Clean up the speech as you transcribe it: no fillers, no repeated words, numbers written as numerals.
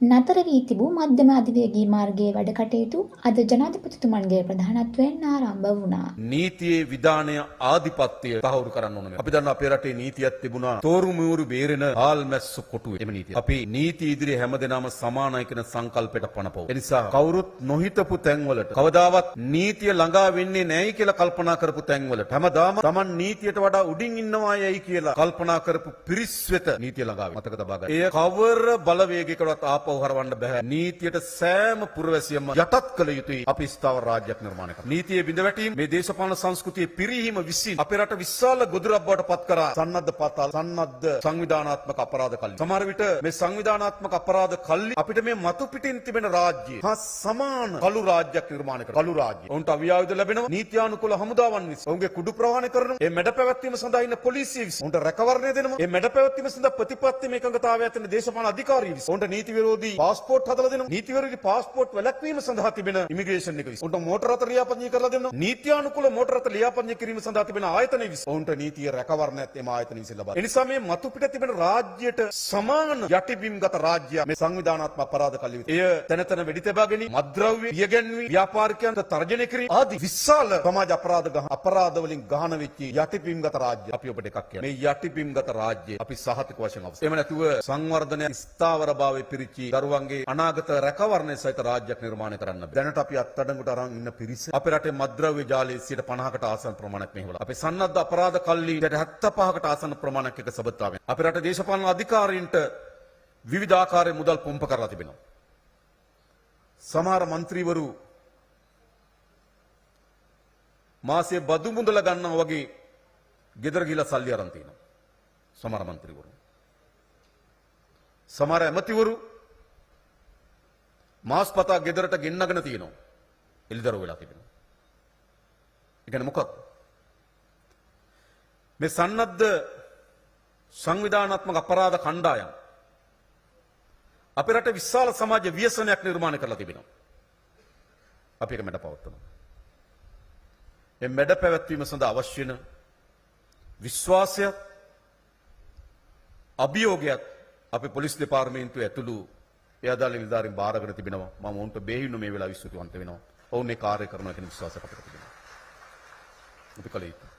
නතර වී තිබූ මධ්‍යම අධිවේගී මාර්ගයේ වැඩ කටයුතු අද ජනාධිපතිතුමන්ගේ ප්‍රධානත්වයෙන් ආරම්භ වුණා. නීතියේ විධානය ආධිපත්‍යය තහවුරු කරන්න ඕනේ. අපි දන්නා අපේ රටේ නීතියක් තිබුණා. තෝරු මියුරු බේරෙන ආල්මැස්ස කොටුවේ. එම නීතිය. අපි නීති ඉදිරියේ හැමදෙනාම සමානයි කියන සංකල්පයට පනපවු. ඒ නිසා කවුරුත් නොහිතපු තැන්වලට කවදාවත් නීතිය ළඟා වෙන්නේ නැයි කියලා කල්පනා කරපු තැන්වලට හැමදාම Taman නීතියට වඩා උඩින් ඉන්නවා යයි කියලා කල්පනා කරපු පිරිස් වෙත නීතිය ළඟා වෙනවා. මතක තබා ගන්න. එය කවර බලවේගයකටවත් ආපහු හරවන්න බෑ. නීතියට සෑම පුරවැසියම යටත් කළ යුතුයි. අපි ස්ථාවර රාජ්‍යයක් නිර්මාණය කරන්න. නීතියේ බිඳවැටීම මේ දේශපාලන සංස්කෘතියේ පිරිහීම විසින් අපේ රට විශාල ගොදුරක් බවට පත් කරා. සන්නද්ධ පතල් සන්නද්ධ සංවිධානාත්මක අපරාධ කල්ලි. සමහර විට මේ සංවිධානාත්මක අපරාධ කල්ලි අපිට මේ මතු පිටින් තිබෙන රාජ්‍ය හා සමාන කළු රාජ්‍යයක් නිර්මාණය කරනවා. කළු රාජ්‍ය. ඔවුන්ට අවියායුධ ලැබෙනවා. නීත්‍යානුකූල හමුදාවන් විසින්. ඔවුන්ගේ කුඩු ප්‍රහාණය කරනවා. මේ මැඩ පැවැත්වීම සඳහා ඉන්න පොලිසිය විසින්. ඔවුන්ට රැකවරණය දෙනවා. මේ මැඩ පැවැත්වීම සඳහා ප්‍රතිපත්ති මේකඟතාවය ඇතින දේශපාලන අධිකාරිය විසින්. ඔවුන්ට නීති විරෝධී පාස්පෝර්ට් හදලා දෙනවා. නීති විරෝධී පාස්පෝර්ට් වැළැක්වීම සඳහා තිබෙන ඉමිග්‍රේෂන් එක විසින්. ඔවුන්ට මෝටර රථ ලියාපදිංචි කරලා දෙනවා. නීත්‍යානුකූල මෝටර රථ ලියාපදිංචි කිරීම සඳහා තිබෙන ආයතන විසින්. ඔවුන්ට නීතිය රැකවරණයත් එම ආයතන විසින් ලබා දෙනවා. ඒ නිසා මේ මතු පිට තිබෙන රාජ්‍යයට සමාන යටිබිම්ගත රාජ්‍යයක් මේ සංවිධානාත්මක අපරාධ කල්ලි. එය තැන තැන වෙඩි තබා ගැනීම, මත්ද්‍රව්‍ය පියගැන්වීම, ව්‍යාපාරිකයන්ට තර්ජනය කිරීම ආදී විශාල සමාජ අපරාධ වලින් ගහන වෙච්ච යටිබිම්ගත රාජ්‍ය. අපි ඔබට එකක් කියනවා. මේ යටිබිම්ගත රාජ්‍ය අපි සහතික වශයෙන් අවශ්‍යයි. එහෙම නැතුව සංවර්ධනය ස්ථාවරභාවයේ පිරිච්චි දරුවන්ගේ අනාගත රැකවරණය සහිත රාජ්‍යයක් නිර්මාණය කරන්න බෑ. දැනට අපි අත්අඩංගුවට අරන් ඉන්න පිරිස අපේ රටේ මත්ද්‍රව්‍ය ජාලයේ 50%කට ආසන්න ප්‍රමාණයක් මෙහෙवला. අපේ සන්නද්ධ අපරාධ කල්ලි 75%කට ආසන්න ප්‍රමාණයක් එක සබත්තාවෙන්. අපේ රටේ දේශපාලන අධිකාරීන්ට විවිධ ආකාරයේ මුදල් පොම්ප කරලා තිබෙනවා. සමහර മന്ത്രിවරු මාසයේ බදු මුදල ගන්නවා වගේ ගෙදර ගිහලා සල්ලි අරන් තිනවා. සමහර മന്ത്രിවරු. සමහර ඇමතිවරු මාස්පතා ගෙදරට ගෙන්නගෙන තිනවා. එළිදරව් වෙලා තිබෙනවා. ඒ කියන්නේ මොකක්ද? මේ සන්නද්ධ සංවිධානාත්මක අපරාධ කණ්ඩායම් අපේ රටේ විශාල සමාජ ව්‍යසනයක් නිර්මාණය කරලා තිබෙනවා. අපි ඒක මැඩ පවත්වනවා. මේ මැඩ පැවැත්වීම සඳහා අවශ්‍ය වෙන විශ්වාසයත් අභියෝගයත් අපේ පොලිස් දෙපාර්තමේන්තුව ඇතුළු ඒ අදාළ නිලධාරීන් බාරගෙන තිබෙනවා. මම උන්ට බේහිණු මේ වෙලාව විශ්වාසවන්ත වෙනවා. ඔවුන් ඒ කාර්ය කරනවා කියන විශ්වාසයක් අපිට තිබෙනවා. අපි කල යුතුයි.